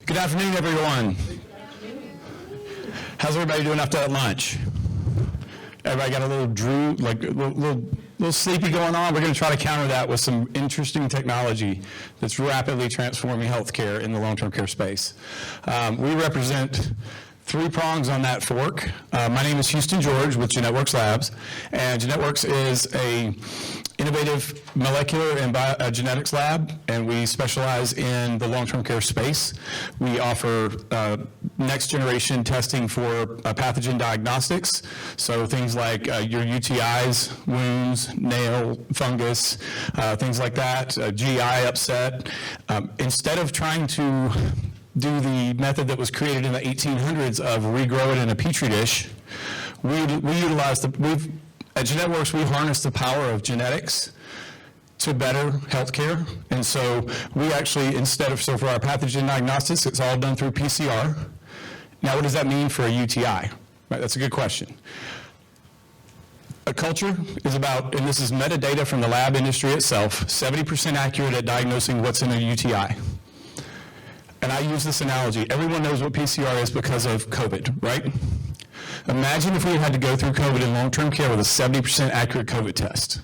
Good afternoon, everyone. How's everybody doing after that lunch? Everybody got a little sleepy going on? We're going to try to counter that with some interesting technology that's rapidly transforming healthcare in the long-term care space. We represent three prongs on that fork. My name is Houston George with GenetWorks Labs, and GenetWorks is a innovative molecular and genetics lab, and we specialize in the long-term care space. We offer next generation testing for pathogen diagnostics, so things like your UTIs, wounds, nail, fungus, things like that, GI upset. Instead of trying to do the method that was created in the 1800s of regrow it in a petri dish, at GenetWorks, we harness the power of genetics to better healthcare. And so we actually, so for our pathogen diagnostics, it's all done through PCR. Now, what does that mean for a UTI? Right, that's a good question. A culture is about, and this is metadata from the lab industry itself, 70% accurate at diagnosing what's in a UTI. And I use this analogy. Everyone knows what PCR is because of COVID, right? Imagine if we had to go through COVID in long-term care with a 70% accurate COVID test.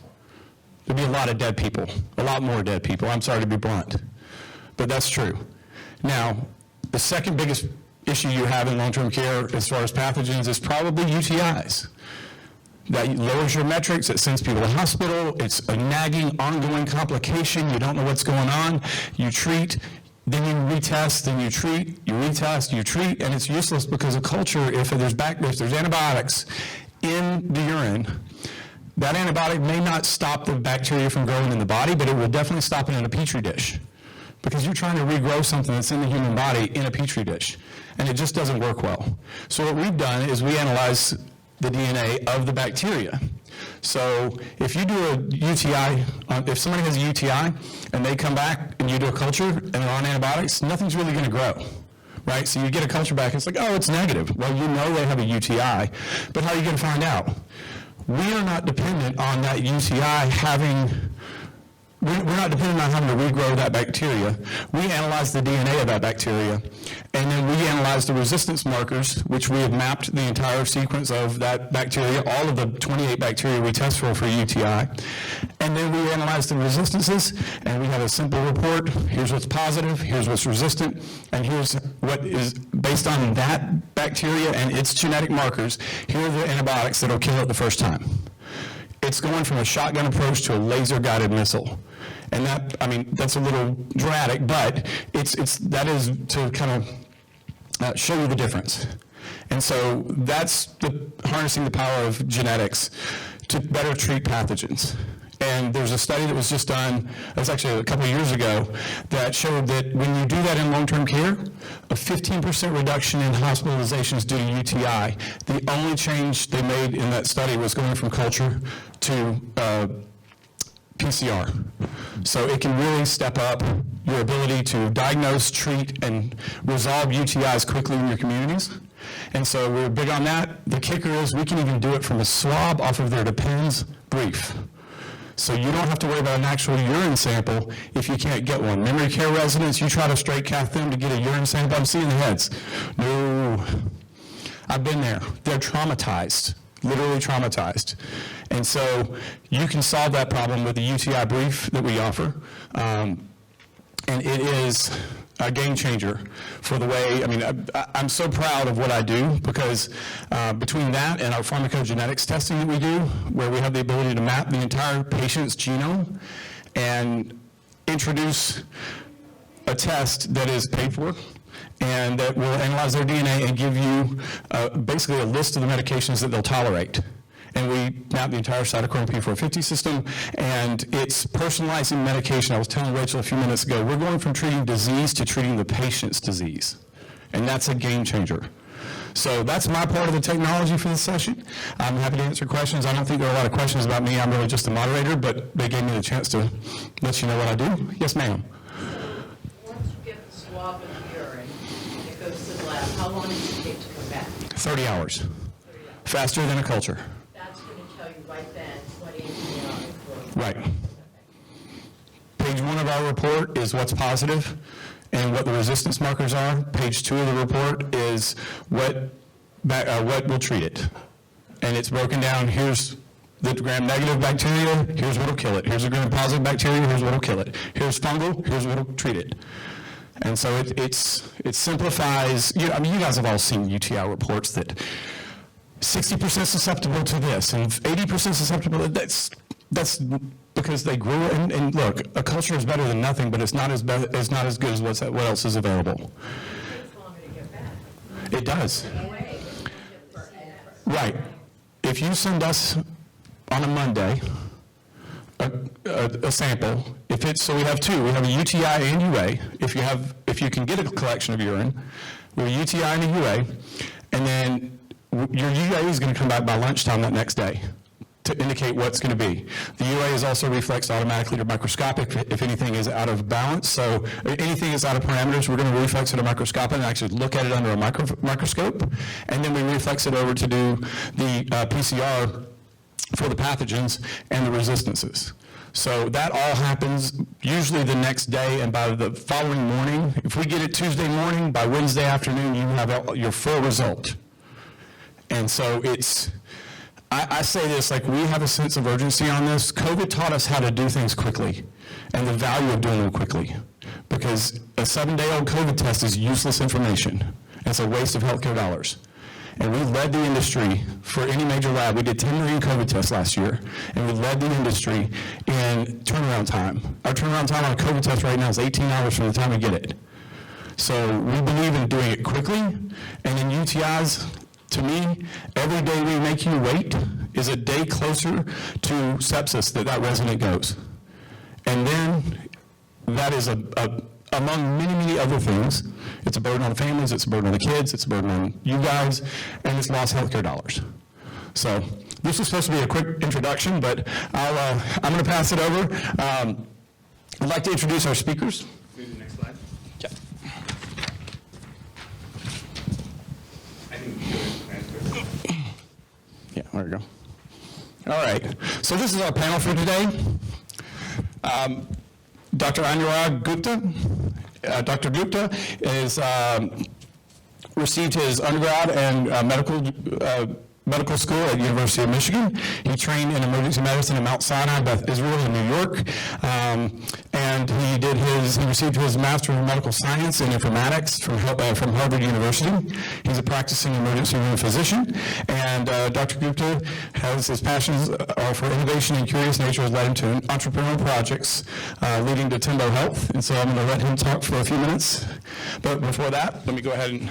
There'd be a lot of dead people, a lot more dead people. I'm sorry to be blunt, but that's true. Now, the second biggest issue you have in long-term care as far as pathogens is probably UTIs. That lowers your metrics, it sends people to hospital, it's a nagging, ongoing complication, you don't know what's going on, you treat, then you retest, then you treat, you retest, you treat, and it's useless because of culture. If there's antibiotics in the urine, that antibiotic may not stop the bacteria from growing in the body, but it will definitely stop it in a petri dish, because you're trying to regrow something that's in the human body in a petri dish, and it just doesn't work well. So what we've done is we analyze the DNA of the bacteria. So if you do a UTI, if somebody has a UTI and they come back and you do a culture and they're on antibiotics, nothing's really going to grow, right? So you get a culture back, it's like, oh, it's negative. Well, you know they have a UTI, but how are you going to find out? We are not dependent on that UTI we're not dependent on having to regrow that bacteria. We analyze the DNA of that bacteria, and then we analyze the resistance markers, which we have mapped the entire sequence of that bacteria, all of the 28 bacteria we test for UTI. And then we analyze the resistances, and we have a simple report. Here's what's positive, here's what's resistant, and here's what is based on that bacteria and its genetic markers. Here are the antibiotics that'll kill it the first time. It's going from a shotgun approach to a laser-guided missile. And that's a little dramatic, but that is to kind of show you the difference. And so that's harnessing the power of genetics to better treat pathogens. And there's a study that was just done, it was actually a couple of years ago, that showed that when you do that in long-term care, a 15% reduction in hospitalizations due to UTI. The only change they made in that study was going from culture to PCR. So it can really step up your ability to diagnose, treat, and resolve UTIs quickly in your communities. And so we're big on that. The kicker is we can even do it from a swab off of their Depends brief. So you don't have to worry about an actual urine sample if you can't get one. Memory care residents, you try to straight cath them to get a urine sample, I'm seeing the heads. No, I've been there. They're traumatized, literally traumatized. And so you can solve that problem with the UTI brief that we offer. And it is a game changer for the way, I'm so proud of what I do, because between that and our pharmacogenetics testing that we do, where we have the ability to map the entire patient's genome and introduce a test that is paid for and that will analyze their DNA and give you basically a list of the medications that they'll tolerate. And we map the entire cytochrome P450 system, and it's personalizing medication. I was telling Rachel a few minutes ago, we're going from treating disease to treating the patient's disease, and that's a game changer. So that's my part of the technology for this session. I'm happy to answer questions. I don't think there are a lot of questions about me. I'm really just a moderator, but they gave me the chance to let you know what I do. Yes, ma'am. Once you get the swab of the urine, it goes to the lab, how long does it take to come back? 30 hours. Faster than a culture. Right then, what antibiotic? Right. Page 1 of of our report is what's positive and what the resistance markers are. Page 2 of the report is what will treat it. And it's broken down, here's the gram-negative bacteria, here's what'll kill it. Here's the gram-positive bacteria, here's what'll kill it. Here's fungal, here's what'll treat it. And so it simplifies, you guys have all seen UTI reports that 60% susceptible to this and 80% susceptible to this. That's because they grew it. And look, a culture is better than nothing, but it's not as good as what else is available. It takes longer to get back. It does. Away. Right. If you send us on a Monday a sample, so we have two. We have a UTI and UA. If you can get a collection of urine, we have a UTI and a UA, and then your UA is going to come back by lunchtime that next day to indicate what's going to be. The UA is also reflexed automatically to microscopic if anything is out of balance. So anything is out of parameters, we're going to reflex it to microscopic and actually look at it under a microscope, and then we reflex it over to do the PCR for the pathogens and the resistances. So that all happens usually the next day, and by the following morning, if we get it Tuesday morning, by Wednesday afternoon, you have your full result. And so I say this, like, we have a sense of urgency on this. COVID taught us how to do things quickly and the value of doing them quickly, because a 7-day-old COVID test is useless information. It's a waste of healthcare dollars. And we led the industry for any major lab. We did 10 million COVID tests last year, and we led the industry in turnaround time. Our turnaround time on a COVID test right now is 18 hours from the time we get it. So we believe in doing it quickly, and in UTIs, to me, every day we make you wait is a day closer to sepsis that resident goes. And then that is among many, many other things. It's a burden on the families, it's a burden on the kids, it's a burden on you guys, and it's lost healthcare dollars. So this was supposed to be a quick introduction, but I'm going to pass it over. I'd like to introduce our speakers. Move to the next slide. Yeah. I think Yeah, there we go. All right, so this is our panel for today. Dr. Anurag Gupta. Dr. Gupta is received his undergrad and medical school at University of Michigan. He trained in emergency medicine at Mount Sinai, Beth Israel in New York, and he received his Master of Medical Science in Informatics from Harvard University. He's a practicing emergency room physician, and Dr. Gupta has his passions for innovation and curious nature has led him to entrepreneurial projects leading to Tembo Health, and so I'm going to let him talk for a few minutes. But before that, let me go ahead and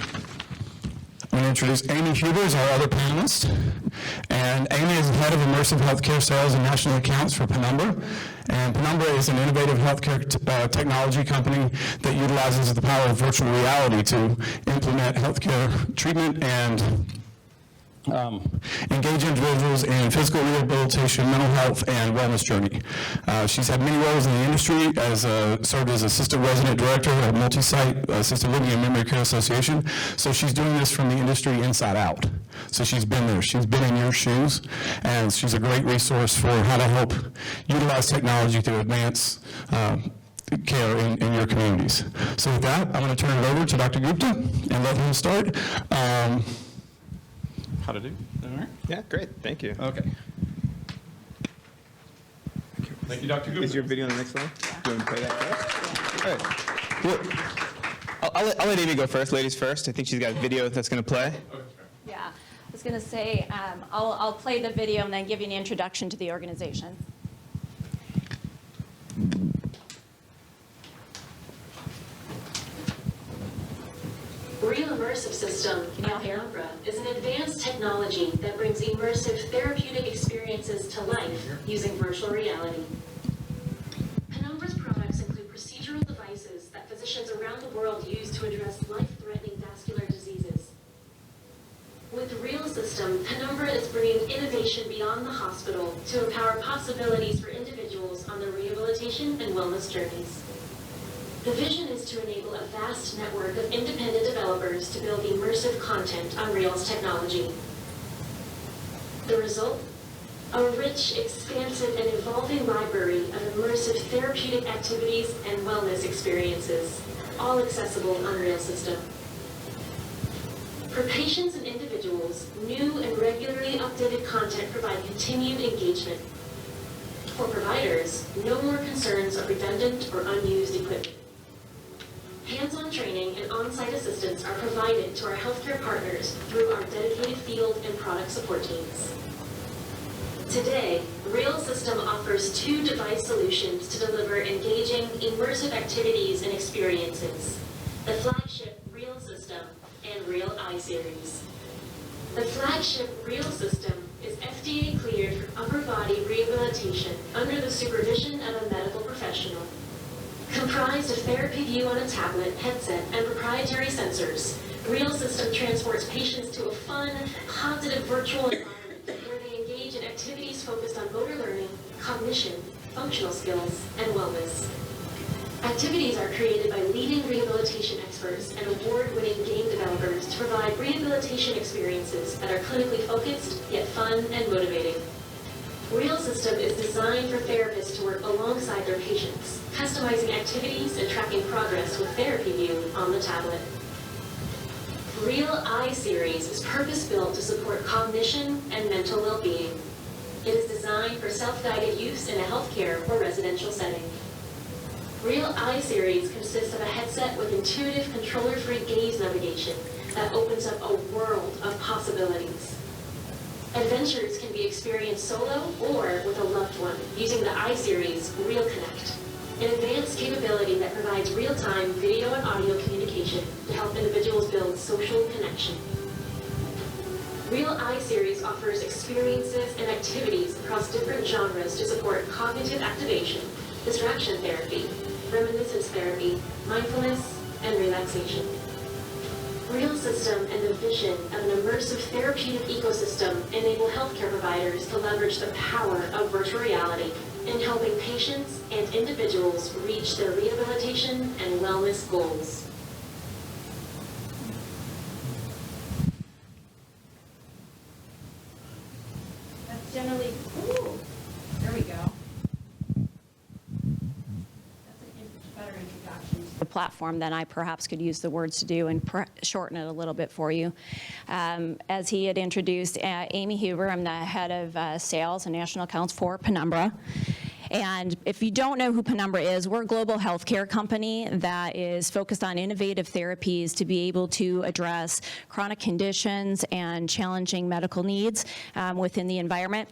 I'm going to introduce Amy Hubers, our other panelist. And Amy is the head of immersive healthcare sales and national accounts for Penumbra. And Penumbra is an innovative healthcare technology company that utilizes the power of virtual reality to implement healthcare treatment and engage individuals in physical rehabilitation, mental health, and wellness journey. She's had many roles in the industry, served as assistant resident director at multi-site assisted living and memory care association. So she's doing this from the industry inside out. So she's been there. She's been in your shoes, and she's a great resource for how to help utilize technology to advance care in your communities. So with that, I'm going to turn it over to Dr. Gupta and let him start. How to do? All right. Yeah, great. Thank you. Okay. Thank you, Dr. Gupta. Is your video on the next slide? Do you want to play that first? All right. Well, I'll let Amy go first. Ladies first. I think she's got a video that's going to play. Yeah, I was going to say, I'll play the video and then give you an introduction to the organization. Real Immersive System, Can y'all hear? Penumbra, is an advanced technology that brings immersive therapeutic experiences to life using virtual reality. Penumbra's products include procedural devices that physicians around the world use to address life-threatening vascular diseases. With Real System, Penumbra is bringing innovation beyond the hospital to empower possibilities for individuals on their rehabilitation and wellness journeys. The vision is to enable a vast network of independent developers to build immersive content on Real's technology. The result? A rich, expansive, and evolving library of immersive therapeutic activities and wellness experiences, all accessible on Real System. For patients and individuals, new and regularly updated content provide continued engagement. For providers, no more concerns of redundant or unused equipment. Hands-on training and on-site assistance are provided to our healthcare partners through our dedicated field and product support teams. Today, Real System offers 2 device solutions to deliver engaging, immersive activities and experiences: the flagship Real System and Real iSeries. The flagship Real System is FDA cleared for upper body rehabilitation under the supervision of a medical professional. Comprised of therapy view on a tablet, headset, and proprietary sensors, Real System transports patients to a fun, positive virtual environment where they engage in activities focused on motor learning, cognition, functional skills, and wellness. Activities are created by leading rehabilitation experts and award-winning game developers to provide rehabilitation experiences that are clinically focused, yet fun and motivating. Real System is designed for therapists to work alongside their patients, customizing activities and tracking progress with Therapy View on the tablet. Real iSeries is purpose-built to support cognition and mental well-being. It is designed for self-guided use in a healthcare or residential setting. Real iSeries consists of a headset with intuitive controller-free gaze navigation that opens up a world of possibilities. Adventures can be experienced solo or with a loved one using the iSeries Real Connect, an advanced capability that provides real-time video and audio communication to help individuals build social connection. Real iSeries offers experiences and activities across different genres to support cognitive activation, distraction therapy, reminiscence therapy, mindfulness, and relaxation. Real System and the vision of an immersive therapeutic ecosystem enable healthcare providers to leverage the power of virtual reality in helping patients and individuals reach their rehabilitation and wellness goals. That's generally, ooh, there we go. Better introduction to the platform than I perhaps could use the words to do and shorten it a little bit for you. As he had introduced, Amy Huber, I'm the head of sales and national accounts for Penumbra. And if you don't know who Penumbra is, we're a global healthcare company that is focused on innovative therapies to be able to address chronic conditions and challenging medical needs within the environment.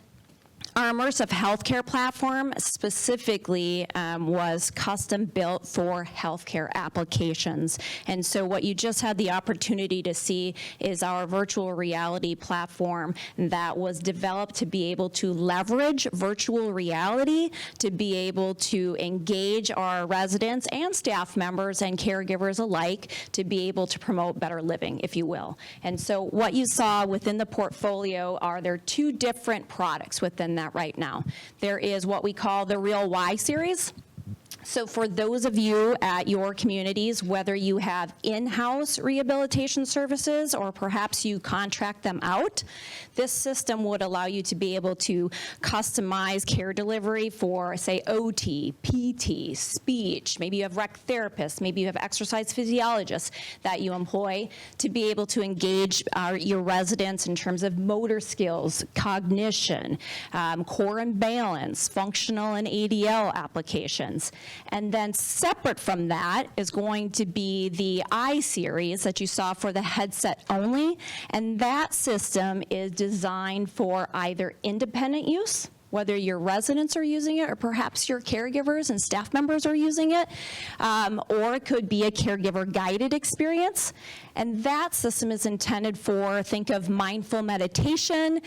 Our immersive healthcare platform specifically was custom built for healthcare applications. And so what you just had the opportunity to see is our virtual reality platform that was developed to be able to leverage virtual reality to be able to engage our residents and staff members and caregivers alike to be able to promote better living, if you will. And so what you saw within the portfolio are there 2 different products within that right now. There is what we call the Real Y series. So for those of you at your communities, whether you have in-house rehabilitation services or perhaps you contract them out, this system would allow you to be able to customize care delivery for, say, OT, PT, speech. Maybe you have rec therapists, maybe you have exercise physiologists that you employ to be able to engage your residents in terms of motor skills, cognition, core and balance, functional and ADL applications. And then separate from that is going to be the iSeries that you saw for the headset only. And that system is designed for either independent use, whether your residents are using it or perhaps your caregivers and staff members are using it, or it could be a caregiver-guided experience. And that system is intended for, think of mindful meditation,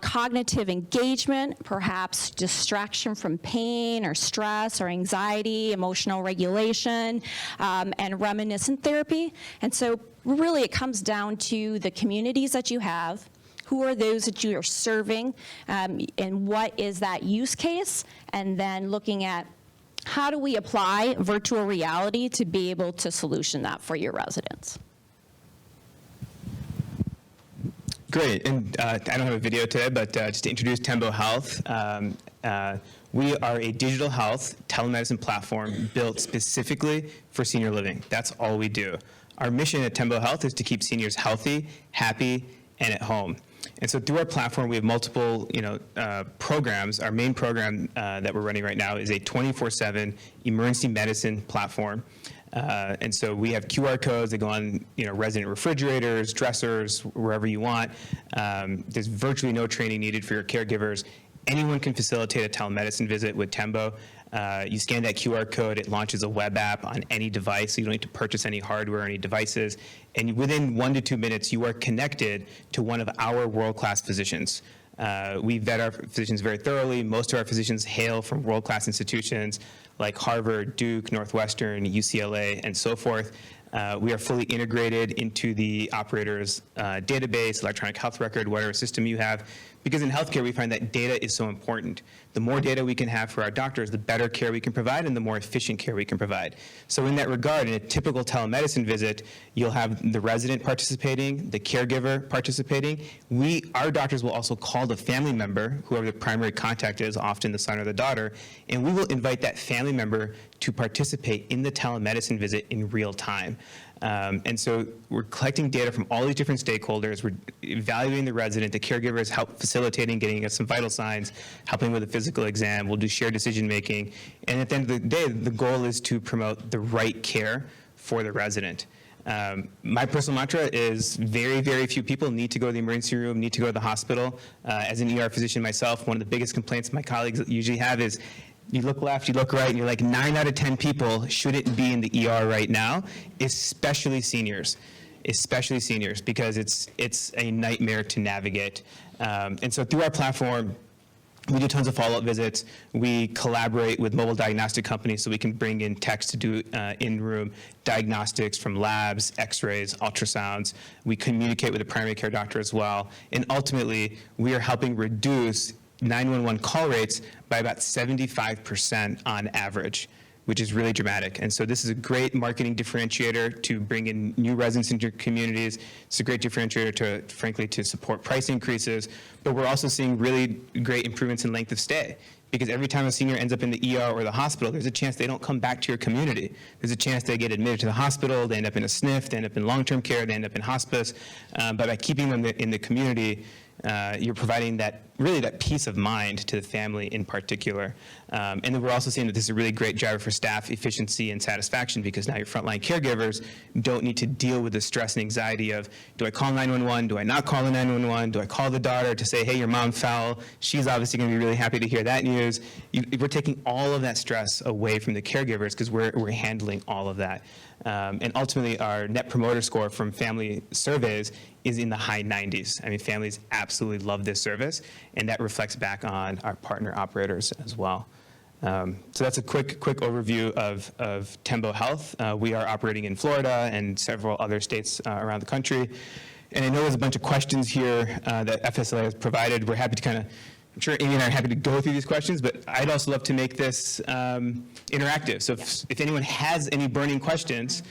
cognitive engagement, perhaps distraction from pain or stress or anxiety, emotional regulation, and reminiscent therapy. And so really it comes down to the communities that you have, who are those that you are serving, and what is that use case, and then looking at how do we apply virtual reality to be able to solution that for your residents. Great, and I don't have a video today, but just to introduce Tembo Health, we are a digital health telemedicine platform built specifically for senior living. That's all we do. Our mission at Tembo Health is to keep seniors healthy, happy, and at home. And so through our platform, we have multiple, programs. Our main program that we're running right now is a 24/7 emergency medicine platform. And so we have QR codes that go on, resident refrigerators, dressers, wherever you want. There's virtually no training needed for your caregivers. Anyone can facilitate a telemedicine visit with Tembo. You scan that QR code, it launches a web app on any device, so you don't need to purchase any hardware or any devices. And within 1 to 2 minutes, you are connected to one of our world-class physicians. We vet our physicians very thoroughly. Most of our physicians hail from world-class institutions like Harvard, Duke, Northwestern, UCLA, and so forth. We are fully integrated into the operator's database, electronic health record, whatever system you have. Because in healthcare, we find that data is so important. The more data we can have for our doctors, the better care we can provide and the more efficient care we can provide. So in that regard, in a typical telemedicine visit, you'll have the resident participating, the caregiver participating. Our doctors will also call the family member, whoever the primary contact is, often the son or the daughter, and we will invite that family member to participate in the telemedicine visit in real time. And so we're collecting data from all these different stakeholders. We're evaluating the resident. The caregivers help facilitating getting us some vital signs, helping with a physical exam. We'll do shared decision making. And at the end of the day, the goal is to promote the right care for the resident. My personal mantra is very, very few people need to go to the emergency room, need to go to the hospital. As an ER physician myself, one of the biggest complaints my colleagues usually have is you look left, you look right, and you're like 9 out of 10 people shouldn't be in the ER right now, especially seniors, because it's a nightmare to navigate. And so through our platform, we do tons of follow-up visits. We collaborate with mobile diagnostic companies so we can bring in techs to do in-room diagnostics from labs, x-rays, ultrasounds. We communicate with the primary care doctor as well. And ultimately, we are helping reduce 911 call rates by about 75% on average, which is really dramatic. And so this is a great marketing differentiator to bring in new residents into your communities. It's a great differentiator frankly, to support price increases. But we're also seeing really great improvements in length of stay, because every time a senior ends up in the ER or the hospital, there's a chance they don't come back to your community. There's a chance they get admitted to the hospital, they end up in a SNF, they end up in long-term care, they end up in hospice. But by keeping them in the community, you're providing that peace of mind to the family in particular. And then we're also seeing that this is a really great driver for staff efficiency and satisfaction, because now your frontline caregivers don't need to deal with the stress and anxiety of, do I call 911? Do I not call the 911? Do I call the daughter to say, hey, your mom fell? She's obviously going to be really happy to hear that news. We're taking all of that stress away from the caregivers because we're handling all of that. And ultimately, our Net Promoter Score from family surveys is in the high 90s. I mean, families absolutely love this service, and that reflects back on our partner operators as well. So that's a quick overview of Tembo Health. We are operating in Florida and several other states around the country. And I know there's a bunch of questions here that FSLA has provided. We're happy to I'm sure Amy and I are happy to go through these questions, but I'd also love to make this interactive. So if anyone has any burning questions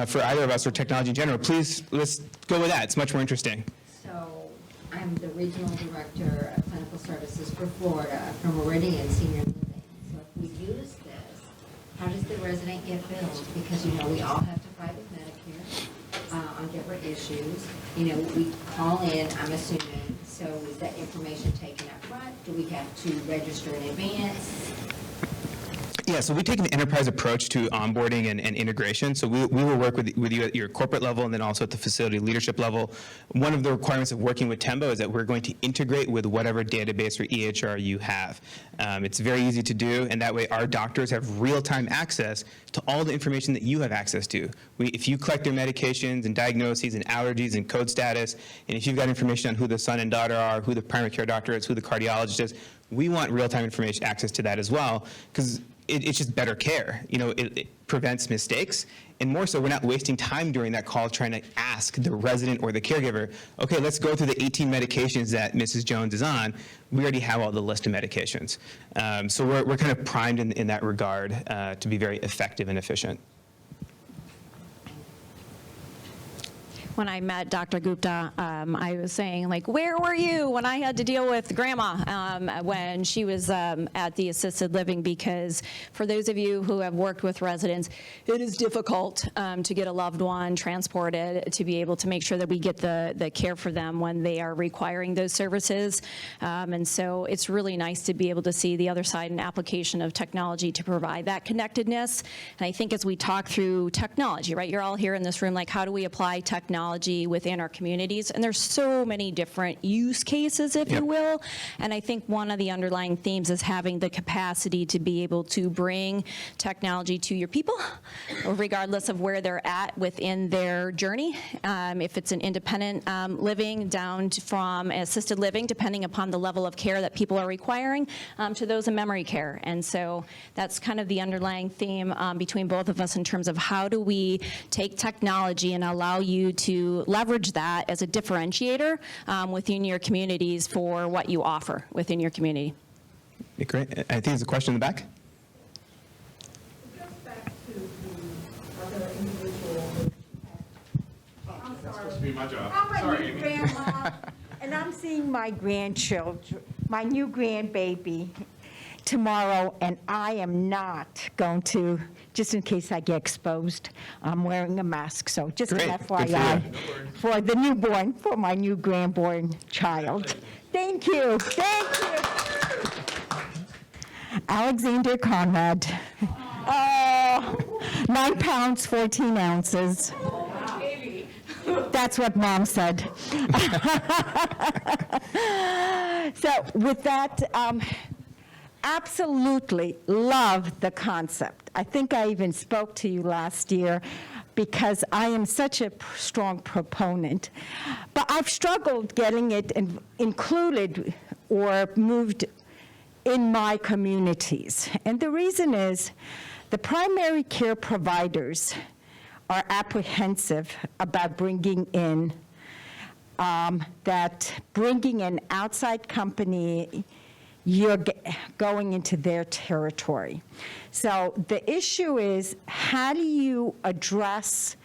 for either of us or technology in general, please, let's go with that. It's much more interesting. So I'm the Regional Director of Clinical Services for Florida for Meridian Senior Living. So if we use this, how does the resident get billed? Because, we all have to fight with Medicare on different issues. We call in, I'm assuming, so is that information taken up front? Do we have to register in advance? Yeah, so we take an enterprise approach to onboarding and integration. So we will work with you at your corporate level and then also at the facility leadership level. One of the requirements of working with Tembo is that we're going to integrate with whatever database or EHR you have. It's very easy to do, and that way our doctors have real-time access to all the information that you have access to. If you collect their medications and diagnoses and allergies and code status, and if you've got information on who the son and daughter are, who the primary care doctor is, who the cardiologist is, we want real-time information access to that as well, because it's just better care. It prevents mistakes. And more so, we're not wasting time during that call trying to ask the resident or the caregiver, okay, let's go through the 18 medications that Mrs. Jones is on. We already have all the list of medications. So we're kind of primed in that regard to be very effective and efficient. when I met Dr. Gupta, I was saying, like, where were you when I had to deal with grandma when she was at the assisted living? Because for those of you who have worked with residents, it is difficult to get a loved one transported to be able to make sure that we get the care for them when they are requiring those services. And so it's really nice to be able to see the other side, an application of technology to provide that connectedness. And I think as we talk through technology, right, you're all here in this room, like, how do we apply technology within our communities? And there's so many different use cases, if you will. And I think one of the underlying themes is having the capacity to be able to bring technology to your people, regardless of where they're at within their journey. If it's an independent living down from assisted living, depending upon the level of care that people are requiring, to those in memory care. And so that's kind of the underlying theme between both of us in terms of how do we take technology and allow you to leverage that as a differentiator within your communities for what you offer within your community. Great. I think there's a question in the back. Just back to the other individual that you had. I'm sorry. Supposed to be my job. I'm Sorry, a new Amy. grandma, and I'm seeing my grandchildren, my new grandbaby tomorrow, and I am not going to, just in case I get exposed, I'm wearing a mask, so just an Great. Good for FYI you. for the newborn, for my new grandborn child. Thank you, thank you. Alexander Conrad. 9 pounds, 14 ounces. That's what Mom said. So with that, absolutely love the concept. I think I even spoke to you last year because I am such a strong proponent. But I've struggled getting it included or moved in my communities. And the reason is the primary care providers are apprehensive about bringing in bringing an outside company, you're going into their territory. So the issue is, how do you address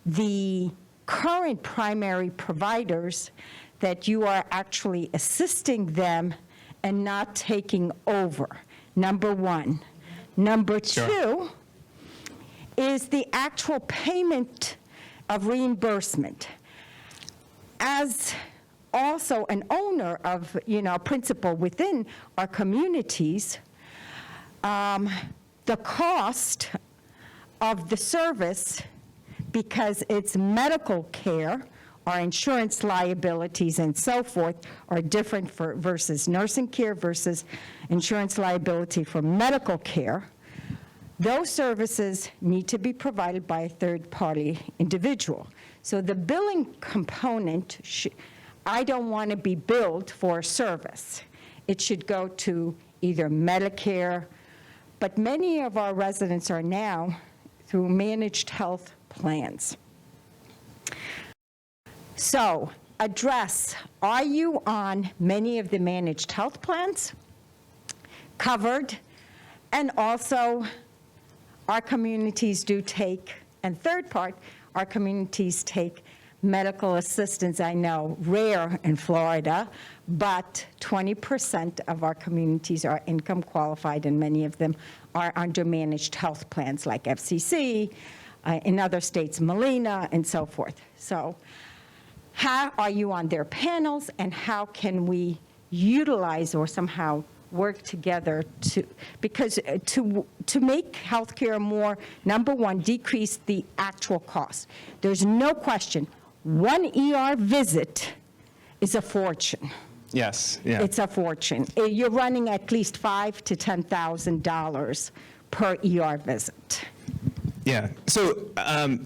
the current primary providers that you are actually assisting them and not taking over, number one. Number two is the actual payment of reimbursement. As also an owner of, principal within our communities, the cost of the service, because it's medical care, our insurance liabilities and so forth are different versus nursing care versus insurance liability for medical care. Those services need to be provided by a third-party individual. So the billing component, I don't want to be billed for a service. It should go to either Medicare, but many of our residents are now through managed health plans. So address, are you on many of the managed health plans? Covered. And also, our communities do take, and third part, our communities take medical assistance. I know, rare in Florida, but 20% of our communities are income qualified, and many of them are under managed health plans like FCC, in other states, Molina, and so forth. So how are you on their panels, and how can we utilize or somehow work together to make healthcare more, number one, decrease the actual cost. There's no question, one ER visit is a fortune. Yes, yeah. It's a fortune. You're running at least $5,000 to $10,000 per ER visit. Yeah. So,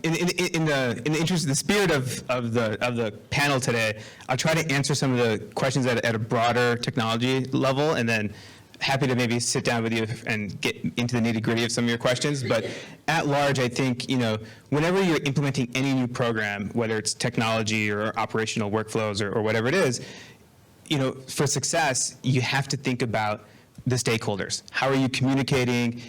in the interest of the spirit of the panel today, I'll try to answer some of the questions at a broader technology level, and then happy to maybe sit down with you and get into the nitty-gritty of some of your questions. But at large, I think whenever you're implementing any new program, whether it's technology or operational workflows or whatever it is, for success, you have to think about the stakeholders. How are you communicating?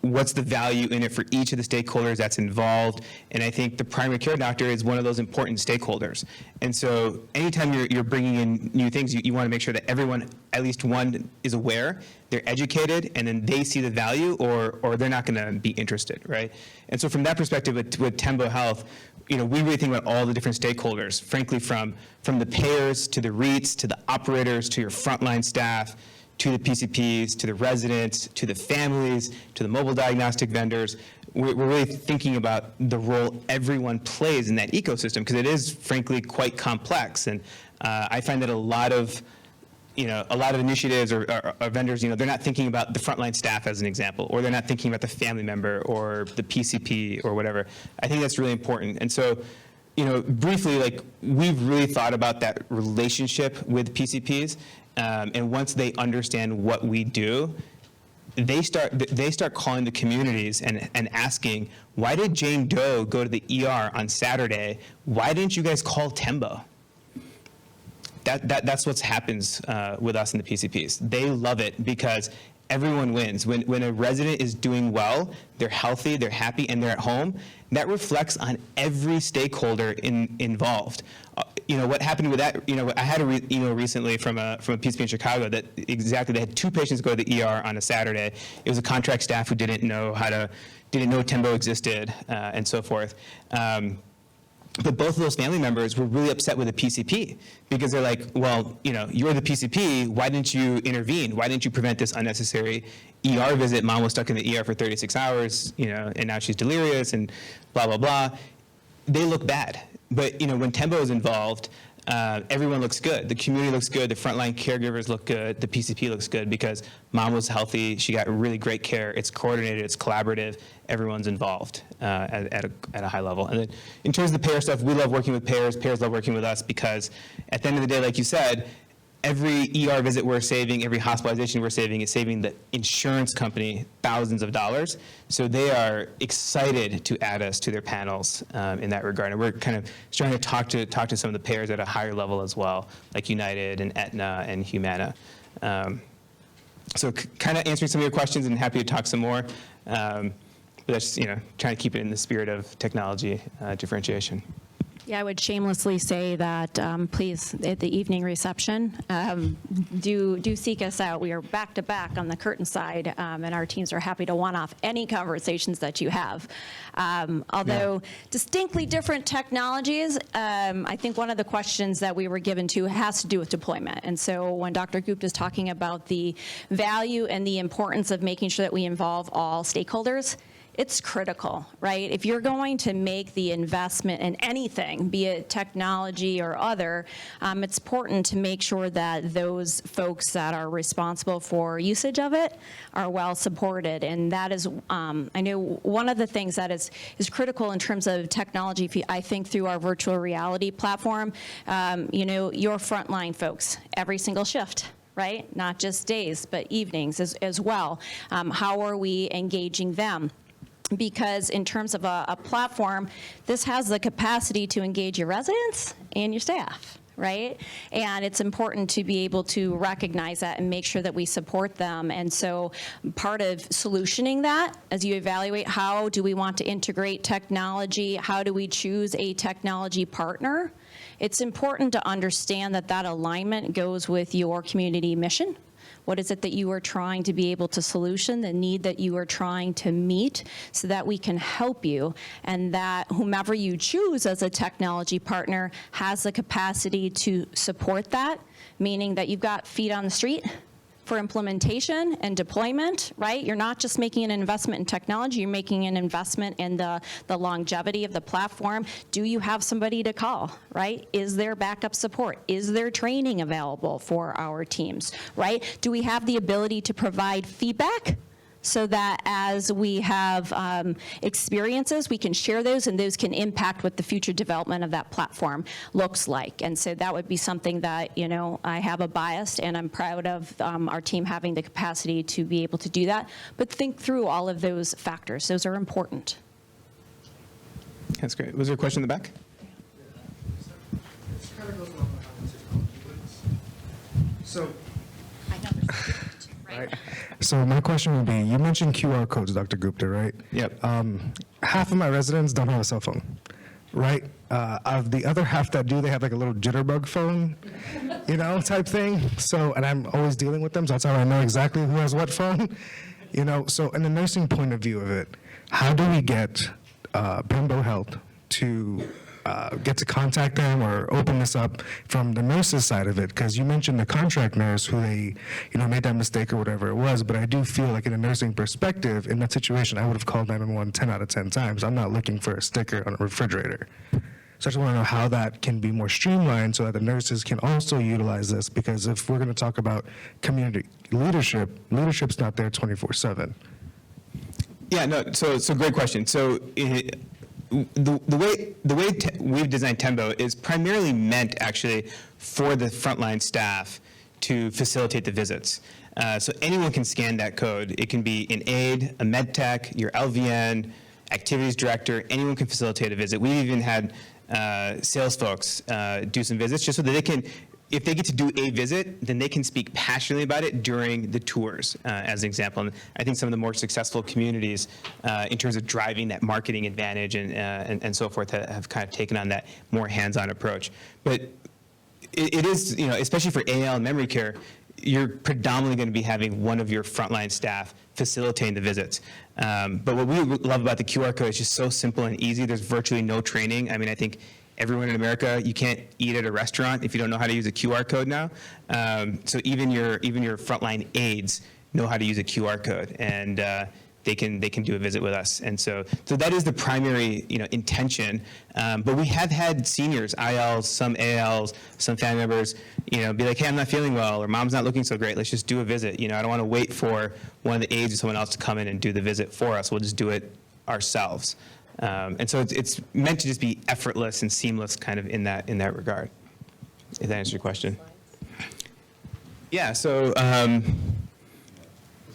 what's the value in it for each of the stakeholders that's involved. And I think the primary care doctor is one of those important stakeholders. And so anytime you're bringing in new things, you want to make sure that everyone, at least one, is aware, they're educated, and then they see the value, or they're not going to be interested, right? And so from that perspective, with Tembo Health, we really think about all the different stakeholders, frankly, from the payers to the REITs, to the operators, to your frontline staff, to the PCPs, to the residents, to the families, to the mobile diagnostic vendors. We're really thinking about the role everyone plays in that ecosystem, because it is, frankly, quite complex. And I find that a lot of initiatives or vendors, they're not thinking about the frontline staff as an example, or they're not thinking about the family member or the PCP or whatever. I think that's really important. And so, briefly, we've really thought about that relationship with PCPs, and once they understand what we do, they start calling the communities and asking, why did Jane Doe go to the ER on Saturday? Why didn't you guys call Tembo? That's what happens with us in the PCPs. They love it because everyone wins. When a resident is doing well, they're healthy, they're happy, and they're at home, that reflects on every stakeholder involved. What happened with that, I had a recently from a PCP in Chicago that exactly, they had 2 patients go to the ER on a Saturday. It was a contract staff who didn't know Tembo existed, and so forth. But both of those family members were really upset with the PCP because they're like, well, you're the PCP, why didn't you intervene? Why didn't you prevent this unnecessary ER visit? Mom was stuck in the ER for 36 hours, and now she's delirious and blah, blah, blah. They look bad. But, when Tembo is involved, everyone looks good. The community looks good. The frontline caregivers look good. The PCP looks good because mom was healthy. She got really great care. It's coordinated. It's collaborative. Everyone's involved at a high level. And then in terms of the payer stuff, we love working with payers. Payers love working with us because at the end of the day, like you said, every ER visit we're saving, every hospitalization we're saving is saving the insurance company thousands of dollars. So they are excited to add us to their panels in that regard. And we're kind of starting to talk to some of the payers at a higher level as well, like United and Aetna and Humana. So kind of answering some of your questions, and happy to talk some more. But that's, trying to keep it in the spirit of technology differentiation. Yeah, I would shamelessly say that please, at the evening reception, do seek us out. We are back to back on the curtain side, and our teams are happy to one-off any conversations that you have. Although distinctly different technologies, I think one of the questions that we were given to has to do with deployment. And so when Dr. Gupta is talking about the value and the importance of making sure that we involve all stakeholders, it's critical, right? If you're going to make the investment in anything, be it technology or other, it's important to make sure that those folks that are responsible for usage of it are well supported. And that is, I know one of the things that is critical in terms of technology, I think through our virtual reality platform, your frontline folks, every single shift, right? Not just days, but evenings as well. How are we engaging them? Because in terms of a platform, this has the capacity to engage your residents and your staff, right? And it's important to be able to recognize that and make sure that we support them. And so part of solutioning that, as you evaluate how do we want to integrate technology, how do we choose a technology partner, it's important to understand that that alignment goes with your community mission. What is it that you are trying to be able to solution, the need that you are trying to meet, so that we can help you, and that whomever you choose as a technology partner has the capacity to support that, meaning that you've got feet on the street for implementation and deployment, right? You're not just making an investment in technology, you're making an investment in the longevity of the platform. Do you have somebody to call, right? Is there backup support? Is there training available for our teams, right? Do we have the ability to provide feedback so that as we have experiences, we can share those, and those can impact what the future development of that platform looks like. And so that would be something that, I have a bias, and I'm proud of our team having the capacity to be able to do that. But think through all of those factors. Those are important. That's great. Was there a question in the back? This kind of goes along with how the technology works. So, Right. So my question would be, you mentioned QR codes, Dr. Gupta, right? Yep. Half of my residents don't have a cell phone, right? Of the other half that do, they have like a little jitterbug phone, type thing. So, and I'm always dealing with them, so that's how I know exactly who has what phone, So in the nursing point of view of it, how do we get Tembo Health to get to contact them or open this up from the nurse's side of it? Because you mentioned the contract nurse who they, made that mistake or whatever it was, but I do feel like in a nursing perspective, in that situation, I would have called 911 10 out of 10 times. I'm not looking for a sticker on a refrigerator. So I just want to know how that can be more streamlined so that the nurses can also utilize this, because if we're going to talk about community leadership's not there 24/7. Yeah, no, so great question. So the way we've designed Tembo is primarily meant actually for the frontline staff to facilitate the visits. So anyone can scan that code. It can be an aide, a med tech, your LVN, activities director, anyone can facilitate a visit. We've even had sales folks do some visits just so that they can, if they get to do a visit, then they can speak passionately about it during the tours, as an example. And I think some of the more successful communities, in terms of driving that marketing advantage and so forth, have kind of taken on that more hands-on approach. But it is, especially for AL and memory care, you're predominantly going to be having one of your frontline staff facilitating the visits. But what we love about the QR code is just so simple and easy. There's virtually no training. I mean, I think everyone in America, you can't eat at a restaurant if you don't know how to use a QR code now. So even your frontline aides know how to use a QR code, and they can do a visit with us. And so that is the primary intention. But we have had seniors, ILs, some ALs, some family members, be like, hey, I'm not feeling well, or mom's not looking so great. Let's just do a visit. I don't want to wait for one of the aides or someone else to come in and do the visit for us. We'll just do it ourselves. And so it's meant to just be effortless and seamless kind of in that regard, if that answers your question. Yeah, so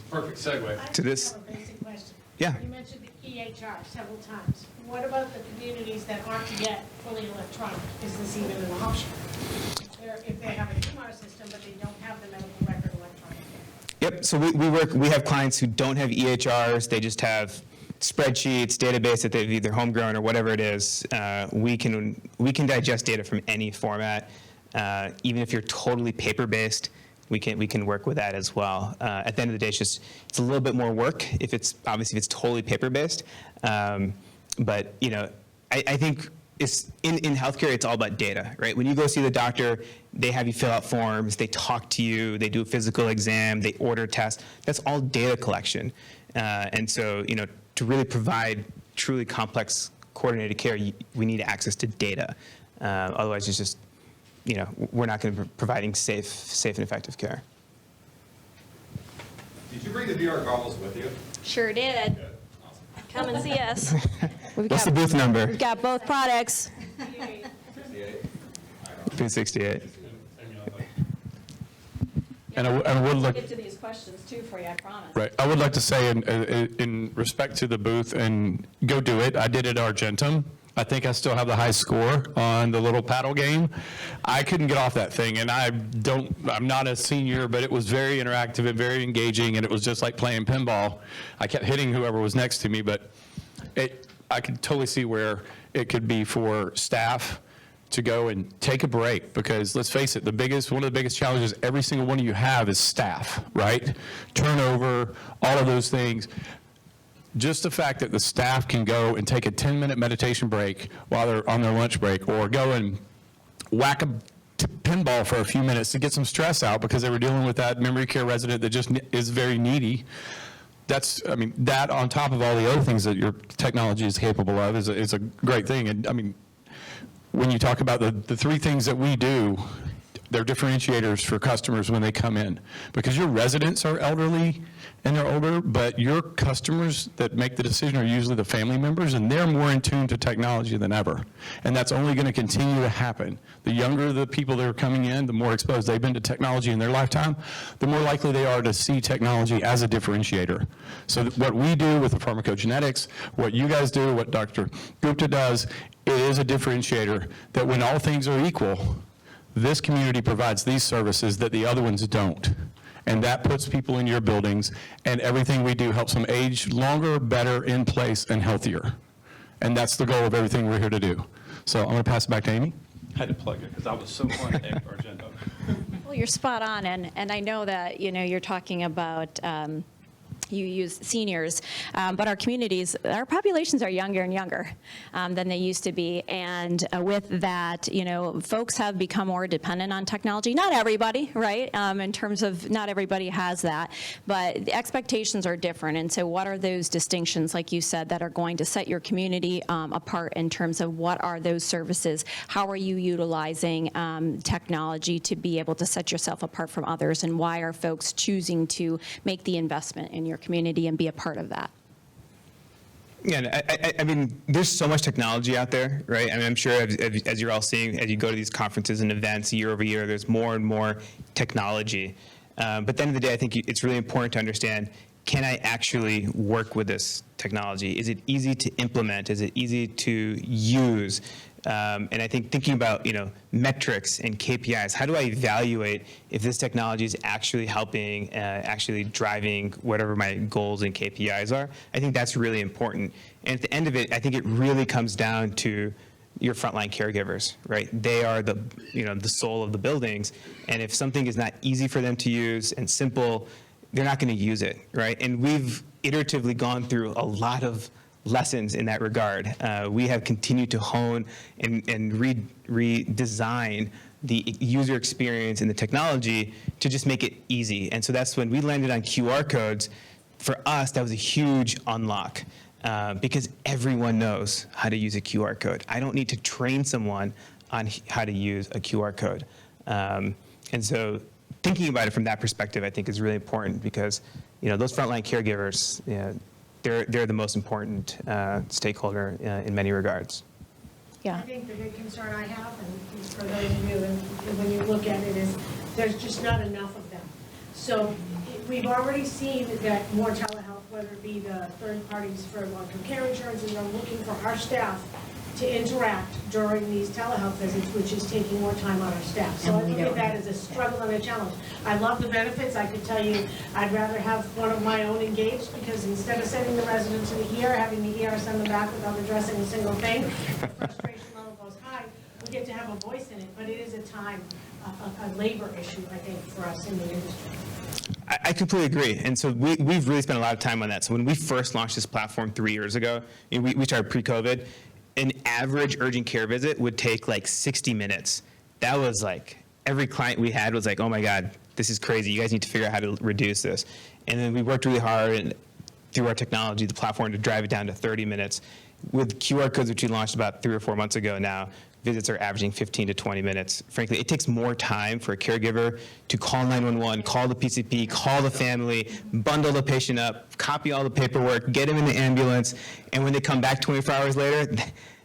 Perfect segue. to this, I have a basic question. yeah. You mentioned the EHR several times. What about the communities that aren't yet fully electronic? Is this even an option? If they have a EMR system, but they don't have the medical record electronic? Yep, so we have clients who don't have EHRs, they just have spreadsheets, database that they've either homegrown or whatever it is. We can digest data from any format. Even if you're totally paper-based, we can work with that as well. At the end of the day, it's a little bit more work if it's totally paper-based. But I think it's in healthcare, it's all about data, right? When you go see the doctor, they have you fill out forms, they talk to you, they do a physical exam, they order tests. That's all data collection. And so, to really provide truly complex coordinated care, we need access to data. Otherwise, it's just, we're not going to be providing safe and effective care. Did you bring the VR goggles with you? Sure did. Come and see us. What's the booth number? We've got both products. 368. And I would like. Get to these questions too for you, I promise. Right. I would like to say in respect to the booth, and go do it. I did it at Argentum. I think I still have the high score on the little paddle game. I couldn't get off that thing, and I'm not a senior, but it was very interactive and very engaging, and it was just like playing pinball. I kept hitting whoever was next to me, but I could totally see where it could be for staff to go and take a break, because let's face it, one of the biggest challenges every single one of you have is staff, right? Turnover, all of those things. Just the fact that the staff can go and take a 10-minute meditation break while they're on their lunch break, or go and whack a pinball for a few minutes to get some stress out because they were dealing with that memory care resident that just is very needy. That on top of all the other things that your technology is capable of is a great thing. And when you talk about the three things that we do, they're differentiators for customers when they come in, because your residents are elderly and they're older, but your customers that make the decision are usually the family members, and they're more in tune to technology than ever. And that's only going to continue to happen. The younger the people that are coming in, the more exposed they've been to technology in their lifetime, the more likely they are to see technology as a differentiator. So what we do with the pharmacogenetics, what you guys do, what Dr. Gupta does, it is a differentiator that when all things are equal, this community provides these services that the other ones don't. And that puts people in your buildings, and everything we do helps them age longer, better, in place, and healthier. And that's the goal of everything we're here to do. So I'm going to pass it back to Amy. I had to plug it because I was so on our agenda. Well, you're spot on, and I know that, you're talking about, you use seniors, but our communities, our populations are younger and younger than they used to be, and with that, folks have become more dependent on technology. Not everybody, right, in terms of not everybody has that, but the expectations are different, and so what are those distinctions, like you said, that are going to set your community apart in terms of what are those services? How are you utilizing technology to be able to set yourself apart from others, and why are folks choosing to make the investment in your community and be a part of that? Yeah, I mean, there's so much technology out there, right? I mean, I'm sure as you're all seeing, as you go to these conferences and events year over year, there's more and more technology. But at the end of the day, I think it's really important to understand, can I actually work with this technology? Is it easy to implement? Is it easy to use? And I think thinking about, metrics and KPIs, how do I evaluate if this technology is actually helping, actually driving whatever my goals and KPIs are? I think that's really important. And at the end of it, I think it really comes down to your frontline caregivers, right? They are the soul of the buildings. And if something is not easy for them to use and simple, they're not going to use it, right? And we've iteratively gone through a lot of lessons in that regard. We have continued to hone and redesign the user experience and the technology to just make it easy. And so that's when we landed on QR codes. For us, that was a huge unlock because everyone knows how to use a QR code. I don't need to train someone on how to use a QR code. And so thinking about it from that perspective, I think is really important because, those frontline caregivers, they're the most important stakeholder in many regards. Yeah. I think the big concern I have, and for those of you, and when you look at it, is there's just not enough of them. So we've already seen that more telehealth, whether it be the third parties for long-term care insurances, are looking for our staff to interact during these telehealth visits, which is taking more time on our staff. So I look at that as a struggle and a challenge. I love the benefits. I could tell you I'd rather have one of my own engaged, because instead of sending the resident to the ER, having the ER send them back without addressing a single thing, the frustration level goes high. We get to have a voice in it, but it is a labor issue, I think, for us in the industry. I completely agree. And so we've really spent a lot of time on that. So when we first launched this platform 3 years ago, we started pre-COVID, an average urgent care visit would take like 60 minutes. That was like, every client we had was like, oh my God, this is crazy. You guys need to figure out how to reduce this. And then we worked really hard and through our technology, the platform, to drive it down to 30 minutes. With QR codes, which we launched about 3 or 4 months ago now, visits are averaging 15 to 20 minutes. Frankly, it takes more time for a caregiver to call 911, call the PCP, call the family, bundle the patient up, copy all the paperwork, get him in the ambulance, and when they come back 24 hours later,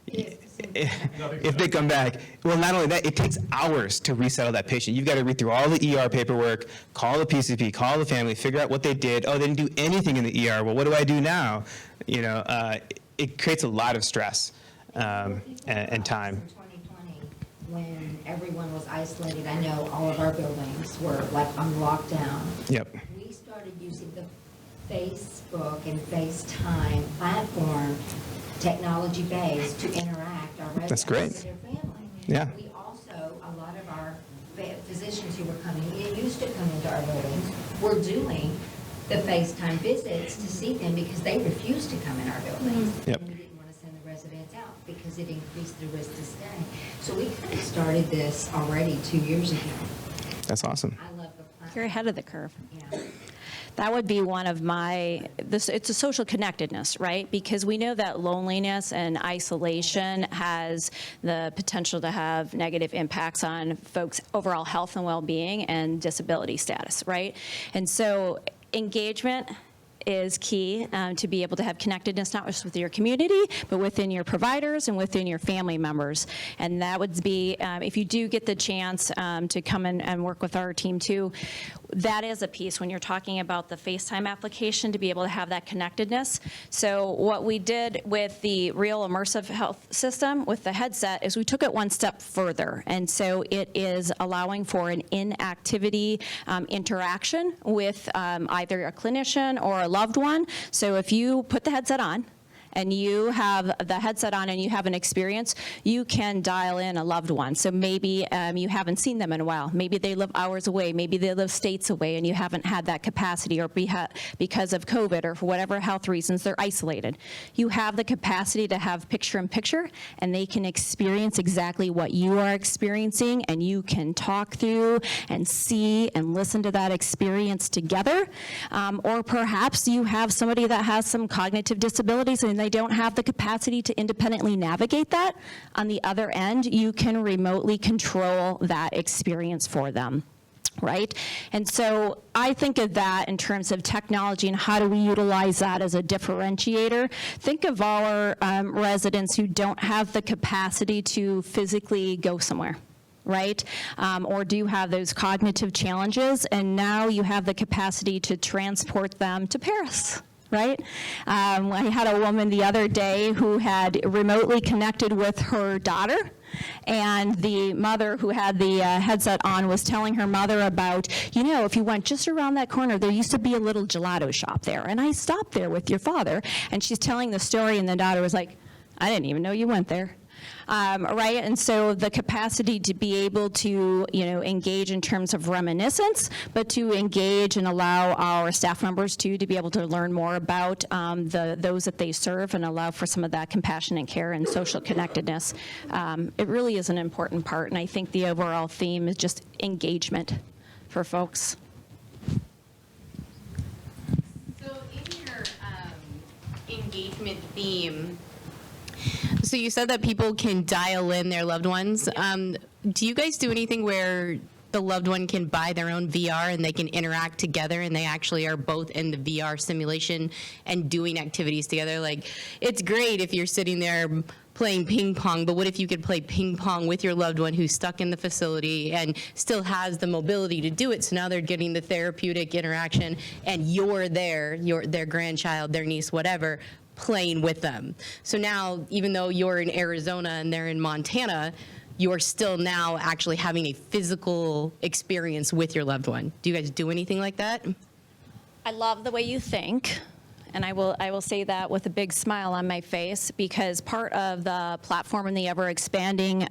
if they come back, well, not only that, it takes hours to resettle that patient. You've got to read through all the ER paperwork, call the PCP, call the family, figure out what they did. Oh, they didn't do anything in the ER. Well, what do I do now? It creates a lot of stress and time. When everyone was isolated, I know all of our buildings were like on lockdown. Yep. We started using the Facebook and FaceTime platform, technology-based, to interact our residents That's great. with their family. Yeah. We also, a lot of our physicians who were coming, used to come into our buildings, were doing the FaceTime visits to see them because they refused to come in our buildings. Yep. And we didn't want to send the residents out because it increased the risk to stay. So we kind of started this already 2 years ago. That's awesome. I love the platform. You're ahead of the curve. Yeah. That would be one of it's a social connectedness, right? Because we know that loneliness and isolation has the potential to have negative impacts on folks' overall health and well-being and disability status, right? And so engagement is key to be able to have connectedness, not just with your community, but within your providers and within your family members. And that would be, if you do get the chance to come in and work with our team too, that is a piece when you're talking about the FaceTime application to be able to have that connectedness. So what we did with the real immersive health system with the headset is we took it one step further. And so it is allowing for an inactivity interaction with either a clinician or a loved one. So if you put the headset on, and you have the headset on and you have an experience, you can dial in a loved one. So maybe you haven't seen them in a while. Maybe they live hours away. Maybe they live states away and you haven't had that capacity, or because of COVID or for whatever health reasons, they're isolated. You have the capacity to have picture-in-picture, and they can experience exactly what you are experiencing, and you can talk through and see and listen to that experience together. Or perhaps you have somebody that has some cognitive disabilities and they don't have the capacity to independently navigate that. On the other end, you can remotely control that experience for them. Right? And so I think of that in terms of technology and how do we utilize that as a differentiator. Think of our residents who don't have the capacity to physically go somewhere. Right? Or do have those cognitive challenges, and now you have the capacity to transport them to Paris. Right? I had a woman the other day who had remotely connected with her daughter, and the mother who had the headset on was telling her mother about, you know, if you went just around that corner, there used to be a little gelato shop there, and I stopped there with your father. And she's telling the story, and the daughter was like, I didn't even know you went there. Right? And so the capacity to be able to, you know, engage in terms of reminiscence, but to engage and allow our staff members to be able to learn more about those that they serve and allow for some of that compassion and care and social connectedness. It really is an important part, and I think the overall theme is just engagement for folks. So in your engagement theme, so you said that people can dial in their loved ones. Do you guys do anything where the loved one can buy their own VR and they can interact together and they actually are both in the VR simulation and doing activities together? Like, it's great if you're sitting there playing ping pong, but what if you could play ping pong with your loved one who's stuck in the facility and still has the mobility to do it? So now they're getting the therapeutic interaction, and you're there, their grandchild, their niece, whatever, playing with them. So now, even though you're in Arizona and they're in Montana, you're still now actually having a physical experience with your loved one. Do you guys do anything like that? I love the way you think. And I will say that with a big smile on my face, because part of the platform and the ever-expanding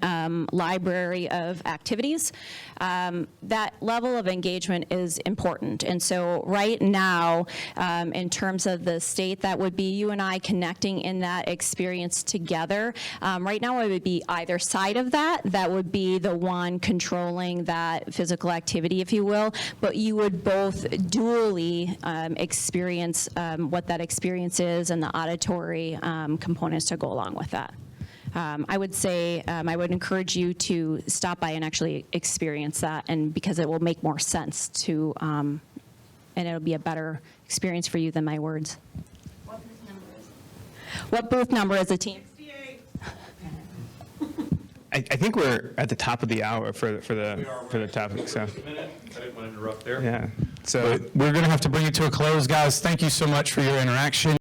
library of activities, that level of engagement is important. And so right now, in terms of the state, that would be you and I connecting in that experience together. Right now, it would be either side of that. That would be the one controlling that physical activity, if you will. But you would both dually experience what that experience is and the auditory components to go along with that. I would say I would encourage you to stop by and actually experience that, and because it will make more sense to, and it'll be a better experience for you than my words. What booth number is it? What booth number is the team? 68. I think we're at the top of the hour for the topic. So I didn't want to interrupt there. yeah. So We're going to have to bring it to a close, guys. Thank you so much for your interaction.